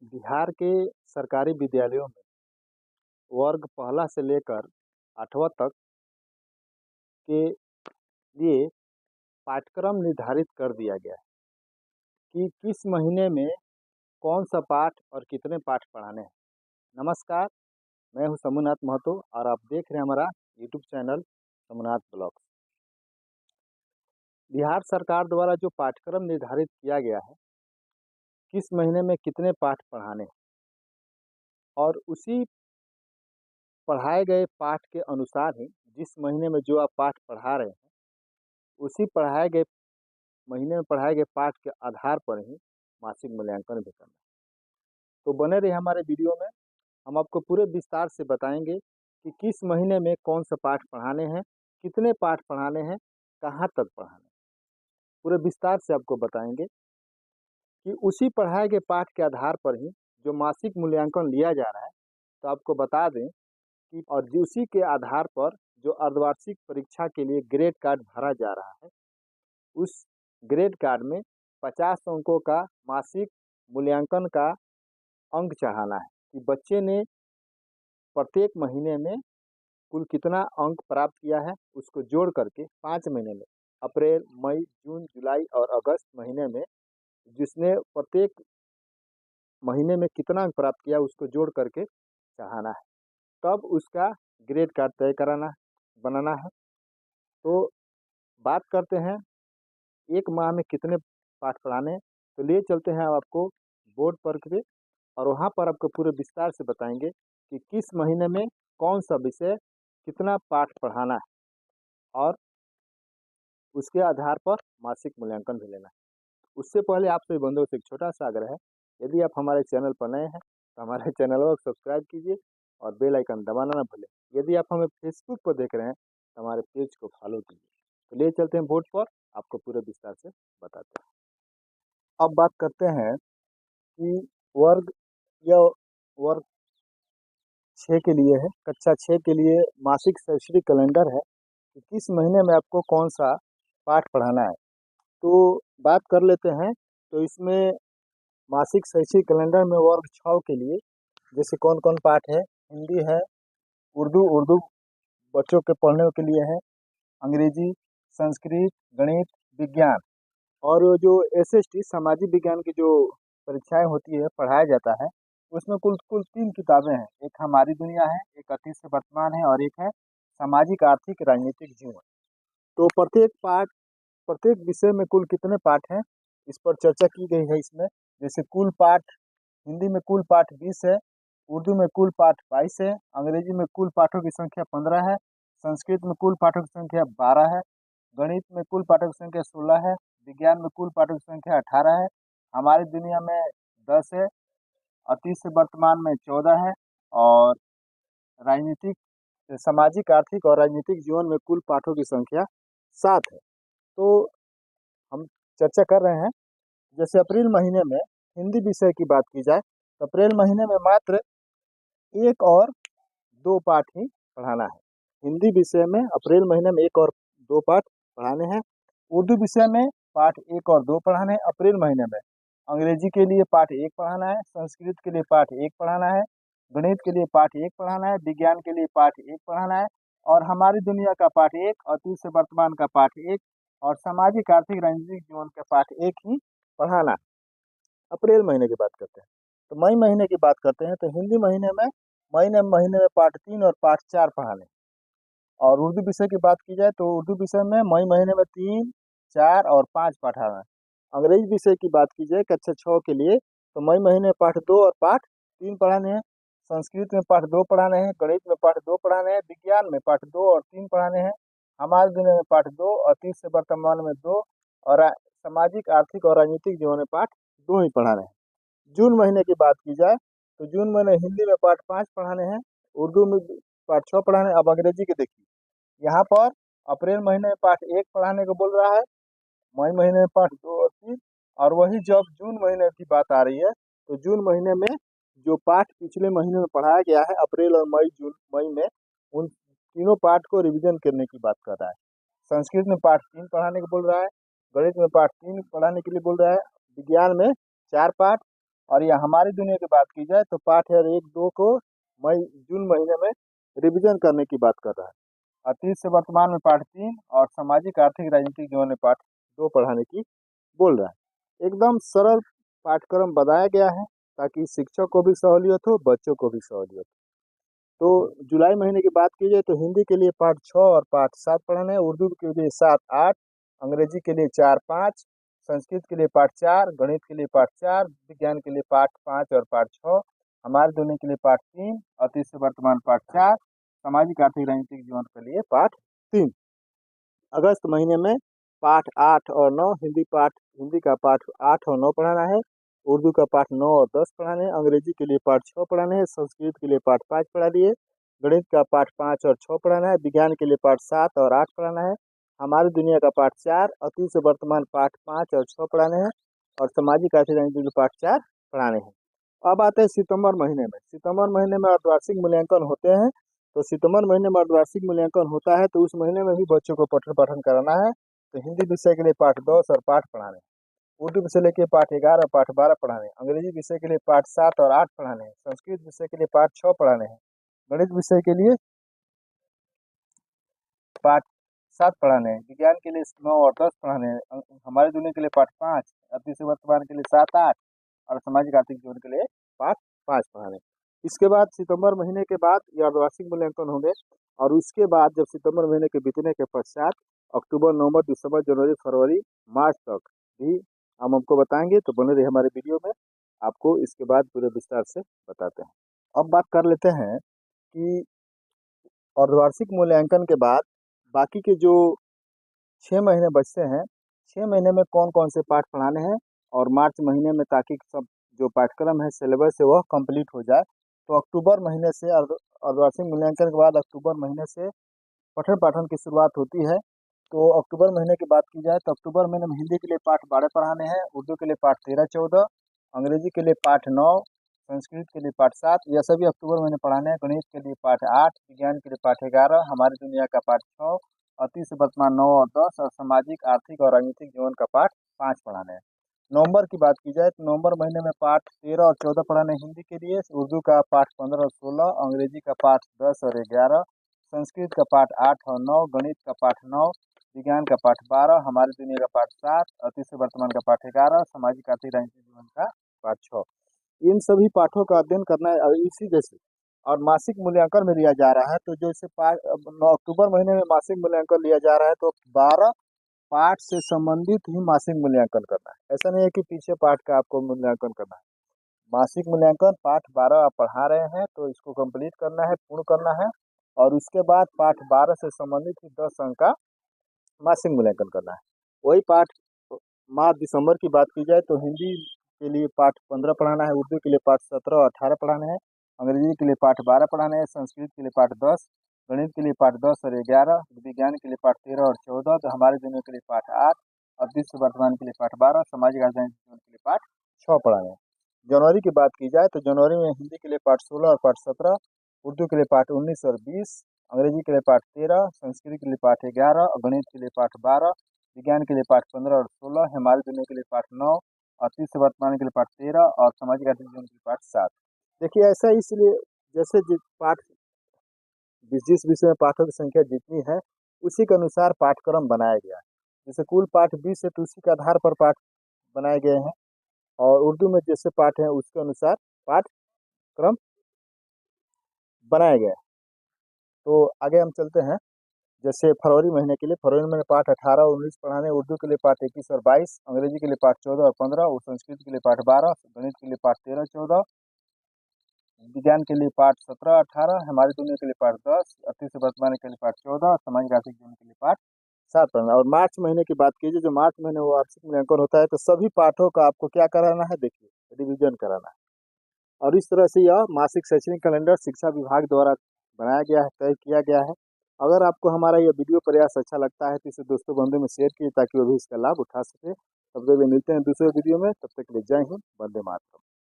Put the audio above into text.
बिहार के सरकारी विद्यालयों में वर्ग पहला से लेकर 8वां तक के लिए पाठ्यक्रम निर्धारित कर दिया गया है कि किस महीने में कौन सा पाठ और कितने पाठ पढ़ाने हैं। नमस्कार, मैं हूं शंभुनाथ महतो और आप देख रहे हैं हमारा YouTube channel Shambhunath blogs. Bihar सरकार द्वारा जो पाठ्यक्रम निर्धारित किया गया है किस महीने में कितने पाठ पढ़ाने हैं और उसी पढ़ाए गए पाठ के अनुसार ही जिस महीने में जो आप पाठ पढ़ा रहे हैं उसी पढ़ाए गए महीने में पढ़ाए गए पाठ के आधार पर ही मासिक मूल्यांकन भी करना है। तो बने रहिए हमारे वीडियो में। हम आपको पूरे विस्तार से बताएंगे कि किस महीने में कौन सा पाठ पढ़ाने हैं, कितने पाठ पढ़ाने हैं, कहाँ तक पढ़ाने हैं। पूरे विस्तार से आपको बताएंगे कि उसी पढ़ाए गए पाठ के आधार पर ही जो मासिक मूल्यांकन लिया जा रहा है। तो आपको बता दें कि और उसी के आधार पर जो अर्धवार्षिक परीक्षा के लिए ग्रेड कार्ड भरा जा रहा है, उस ग्रेड कार्ड में 50 अंकों का मासिक मूल्यांकन का अंक चढ़ाना है कि बच्चे ने प्रत्येक महीने में कुल कितना अंक प्राप्त किया है, उसको जोड़ करके 5 महीने में अप्रैल, मई, जून, जुलाई और अगस्त महीने में जिसने प्रत्येक महीने में कितना अंक प्राप्त किया उसको जोड़ करके चढ़ाना है। तब उसका ग्रेड कार्ड तय कराना बनाना है। तो बात करते हैं एक माह में कितने पाठ पढ़ाने हैं। तो ले चलते हैं आपको बोर्ड पर के और वहाँ पर आपको पूरे विस्तार से बताएंगे कि किस महीने में कौन सा विषय कितना पाठ पढ़ाना है और उसके आधार पर मासिक मूल्यांकन भी लेना है। उससे पहले आपसे बंधुओं से एक छोटा सा आग्रह है, यदि आप हमारे चैनल पर नए हैं तो हमारे चैनल को सब्सक्राइब कीजिए और बेल आइकन दबाना ना भूलें। यदि आप हमें फेसबुक पर देख रहे हैं तो हमारे पेज को फॉलो कीजिए। तो ले चलते हैं बोर्ड पर, आपको पूरे विस्तार से बताते हैं। अब बात करते हैं कि वर्ग या वर्ग 6 के लिए है, कक्षा 6 के लिए मासिक शैक्षणिक कैलेंडर है कि किस महीने में आपको कौन सा पाठ पढ़ाना है। तो बात कर लेते हैं। तो इसमें मासिक शैक्षिक कैलेंडर में वर्ग 6 के लिए जैसे कौन कौन पाठ है, हिंदी है, उर्दू उर्दू बच्चों के पढ़ने के लिए है, अंग्रेजी, संस्कृत, गणित, विज्ञान और जो एसएसटी सामाजिक विज्ञान की जो परीक्षाएं होती है पढ़ाया जाता है, उसमें कुल कुल 3 किताबें हैं। एक हमारी दुनिया है, एक अतीत से वर्तमान है और एक है सामाजिक आर्थिक राजनीतिक जीवन। तो प्रत्येक विषय में कुल कितने पाठ हैं इस पर चर्चा की गई है इसमें। जैसे कुल पाठ हिंदी में कुल पाठ 20 है, उर्दू में कुल पाठ 22 है, अंग्रेजी में कुल पाठों की संख्या 15 है, संस्कृत में कुल पाठों की संख्या 12 है, गणित में कुल पाठों की संख्या 16 है, विज्ञान में कुल पाठों की संख्या 18 है, हमारी दुनिया में 10 है, अतीत से वर्तमान में 14 है और राजनीतिक सामाजिक आर्थिक और राजनीतिक जीवन में कुल पाठों की संख्या 7 है। तो हम चर्चा कर रहे हैं। जैसे अप्रैल महीने में हिंदी विषय की बात की जाए तो अप्रैल महीने में मात्र 1 और 2 पाठ ही पढ़ाना है। हिंदी विषय में अप्रैल महीने में 1 और 2 पाठ पढ़ाने हैं। उर्दू विषय में पाठ 1 और 2 पढ़ाने हैं अप्रैल महीने में। अंग्रेजी के लिए पाठ 1 पढ़ाना है, संस्कृत के लिए पाठ 1 पढ़ाना है, गणित के लिए पाठ 1 पढ़ाना है, विज्ञान के लिए पाठ 1 पढ़ाना है और हमारी दुनिया का पाठ 1, अतीत से वर्तमान का पाठ 1 और सामाजिक आर्थिक राजनीतिक जीवन का पाठ 1 ही पढ़ाना है। अप्रैल महीने की बात करते हैं। तो मई महीने की बात करते हैं। तो हिंदी महीने में महीने में पाठ 3 और पाठ 4 पढ़ाने। और उर्दू विषय की बात की जाए तो उर्दू विषय में मई महीने में 3, 4 और 5 पढ़ाना है। अंग्रेजी विषय की बात की जाए कक्षा 6 के लिए तो मई महीने में पाठ 2 और पाठ 3 पढ़ाने हैं, संस्कृत में पाठ 2 पढ़ाने हैं, गणित में पाठ 2 पढ़ाने हैं, विज्ञान में पाठ 2 और 3 पढ़ाने हैं, हमारे दुनिया में पाठ 2, अतीत से वर्तमान में 2 और सामाजिक आर्थिक और राजनीतिक जीवन में पाठ 2 ही पढ़ाने हैं। जून महीने की बात की जाए तो जून महीने हिंदी में पाठ 5 पढ़ाने हैं, उर्दू में पाठ 6 पढ़ाने हैं। अब अंग्रेजी के देखिए, यहाँ पर अप्रैल महीने में पाठ 1 पढ़ाने को बोल रहा है, मई महीने में पाठ 2 और 3 और वही जब जून महीने की बात आ रही है तो जून महीने में जो पाठ पिछले महीने में पढ़ाया गया है अप्रैल और मई में उन तीनों पाठ को रिवीजन करने की बात कर रहा है। संस्कृत में पाठ 3 पढ़ाने को बोल रहा है, गणित में पाठ 3 पढ़ाने के लिए बोल रहा है, विज्ञान में 4 पाठ और यह हमारी दुनिया की बात की जाए तो पाठ है 1-2 को मई जून महीने में रिवीजन करने की बात कर रहा है। अतीत से वर्तमान में पाठ 3 और सामाजिक आर्थिक राजनीतिक जीवन में पाठ 2 पढ़ाने की बोल रहा है। एकदम सरल पाठ्यक्रम बनाया गया है ताकि शिक्षक को भी सहूलियत हो, बच्चों को भी सहूलियत हो। तो जुलाई महीने की बात की जाए तो हिंदी के लिए पाठ 6 और पाठ 7 पढ़ाना है, उर्दू के लिए 7-8, अंग्रेजी के लिए 4-5, संस्कृत के लिए पाठ 4, गणित के लिए पाठ 4, विज्ञान के लिए पाठ 5 और पाठ 6, हमारे दुनिया के लिए पाठ 3, अतीत से वर्तमान पाठ 4, सामाजिक आर्थिक राजनीतिक जीवन के लिए पाठ 3। अगस्त महीने में पाठ 8 और 9 हिंदी का पाठ 8 और 9 पढ़ाना है, उर्दू का पाठ 9 और 10 पढ़ाने हैं, अंग्रेजी के लिए पाठ 6 पढ़ाने हैं, संस्कृत के लिए पाठ 5 पढ़ा दिए, गणित का पाठ 5 और 6 पढ़ाना है, विज्ञान के लिए पाठ 7 और 8 पढ़ाना है, हमारी दुनिया का पाठ 4, अतीत से वर्तमान पाठ 5 और 6 पढ़ाने हैं और सामाजिक आर्थिक राजनीति के पाठ 4 पढ़ाने हैं। अब आते हैं सितंबर महीने में। सितंबर महीने में अर्धवार्षिक मूल्यांकन होते हैं। तो सितंबर महीने में अर्धवार्षिक मूल्यांकन होता है तो उस महीने में भी बच्चों को पठन पाठन कराना है। तो हिंदी विषय के लिए पाठ 10 और पाठ पढ़ाने हैं, उर्दू विषय लेके पाठ 11 और पाठ 12 पढ़ाने हैं, अंग्रेजी विषय के लिए पाठ 7 और 8 पढ़ाने हैं, संस्कृत विषय के लिए पाठ 6 पढ़ाने हैं, गणित विषय के लिए पाठ 7 पढ़ाने हैं, विज्ञान के लिए 9 और 10 पढ़ाने हैं, हमारी दुनिया के लिए पाठ 5, अतीत से वर्तमान के लिए 7-8 और सामाजिक आर्थिक जीवन के लिए पाठ 5 पढ़ाने हैं। इसके बाद सितंबर महीने के बाद ये अर्धवार्षिक मूल्यांकन होंगे और उसके बाद जब सितंबर महीने के बीतने के पश्चात अक्टूबर, नवंबर, दिसंबर, जनवरी, फरवरी, मार्च तक भी हम आपको बताएंगे। तो बने रहिए हमारे वीडियो में, आपको इसके बाद पूरे विस्तार से बताते हैं। अब बात कर लेते हैं कि अर्धवार्षिक मूल्यांकन के बाद बाकी के जो 6 महीने बचते हैं, 6 महीने में कौन कौन से पाठ पढ़ाने हैं और मार्च महीने में ताकि सब जो पाठ्यक्रम है सिलेबस है वह कंप्लीट हो जाए। तो अक्टूबर महीने से अर्धवार्षिक मूल्यांकन के बाद अक्टूबर महीने से पठन पाठन की शुरुआत होती है। तो अक्टूबर महीने की बात की जाए तो अक्टूबर महीने में हिंदी के लिए पाठ 12 पढ़ाने हैं, उर्दू के लिए पाठ 13-14, अंग्रेजी के लिए पाठ 9, संस्कृत के लिए पाठ 7, यह सभी अक्टूबर महीने पढ़ाने हैं। गणित के लिए पाठ 8, विज्ञान के लिए पाठ 11, हमारी दुनिया का पाठ 6, अतीत से वर्तमान 9 और 10 और सामाजिक आर्थिक और राजनीतिक जीवन का पाठ 5 पढ़ाने हैं। नवंबर की बात की जाए तो नवंबर महीने में पाठ 13 और 14 पढ़ाने हिंदी के लिए, उर्दू का पाठ 15 और 16, अंग्रेजी का पाठ 10 और 11, संस्कृत का पाठ 8 और 9, गणित का पाठ 9, विज्ञान का पाठ 12, हमारी दुनिया का पाठ 7, अतीत से वर्तमान का पाठ 11, सामाजिक आर्थिक राजनीतिक जीवन का पाठ 6। इन सभी पाठों का अध्ययन करना है और इसी जैसे और मासिक मूल्यांकन में लिया जा रहा है। तो जैसे अक्टूबर महीने में मासिक मूल्यांकन लिया जा रहा है तो 12 पाठ से संबंधित ही मासिक मूल्यांकन करना है। ऐसा नहीं है कि पीछे पाठ का आपको मूल्यांकन करना है। मासिक मूल्यांकन पाठ 12 आप पढ़ा रहे हैं तो इसको कंप्लीट करना है, पूर्ण करना है और उसके बाद पाठ 12 से संबंधित ही 10 अंक का मासिक मूल्यांकन करना है। वही पाठ माह दिसंबर की बात की जाए तो हिंदी के लिए पाठ 15 पढ़ाना है, उर्दू के लिए पाठ 17 और 18 पढ़ाने हैं, अंग्रेजी के लिए पाठ 12 पढ़ाने हैं, संस्कृत के लिए पाठ 10, गणित के लिए पाठ 10 और 11, विज्ञान के लिए पाठ 13 और 14, तो हमारे दुनिया के लिए पाठ 8, अतीत से वर्तमान के लिए पाठ 12, सामाजिक राजनीतिक जीवन के लिए पाठ 6 पढ़ाने हैं। जनवरी की बात की जाए तो जनवरी में हिंदी के लिए पाठ 16 और पाठ 17, उर्दू के लिए पाठ 19 और 20, अंग्रेजी के लिए पाठ 13, संस्कृत के लिए पाठ 11 और गणित के लिए पाठ 12, विज्ञान के लिए पाठ 15 और 16, हमारी दुनिया के लिए पाठ 9, अतीत से वर्तमान के लिए पाठ 13 और सामाजिक आर्थिक जीवन के लिए पाठ 7। देखिए ऐसा इसलिए जैसे पाठ जिस विषय में पाठों की संख्या जितनी है उसी के अनुसार पाठ्यक्रम बनाया गया है। जैसे कुल पाठ 20 है तो उसी के आधार पर पाठ बनाए गए हैं और उर्दू में जैसे पाठ है उसके अनुसार पाठ्यक्रम बनाया गया है। तो आगे हम चलते हैं। जैसे फरवरी महीने के लिए फरवरी महीने पाठ 18 और 19 पढ़ाने, उर्दू के लिए पाठ 21 और 22, अंग्रेजी के लिए पाठ 14 और 15 और संस्कृत के लिए पाठ 12, गणित के लिए पाठ 13-14, विज्ञान के लिए पाठ 17-18, हमारी दुनिया के लिए पाठ 10, अतीत से वर्तमान के लिए पाठ 14, सामाजिक आर्थिक जीवन के लिए पाठ 7 पढ़ना। और मार्च महीने की बात कीजिए, जो मार्च महीने वो वार्षिक मूल्यांकन होता है तो सभी पाठों का आपको क्या कराना है, देखिए रिविजन कराना है। और इस तरह से यह मासिक शैक्षणिक कैलेंडर शिक्षा विभाग द्वारा बनाया गया है, तय किया गया है। अगर आपको हमारा यह वीडियो प्रयास अच्छा लगता है तो इसे दोस्तों बंधु में शेयर कीजिए ताकि वो भी इसका लाभ उठा सके। तब तक मिलते हैं दूसरे वीडियो में, तब तक के लिए जय हिंद, वंदे मातरम।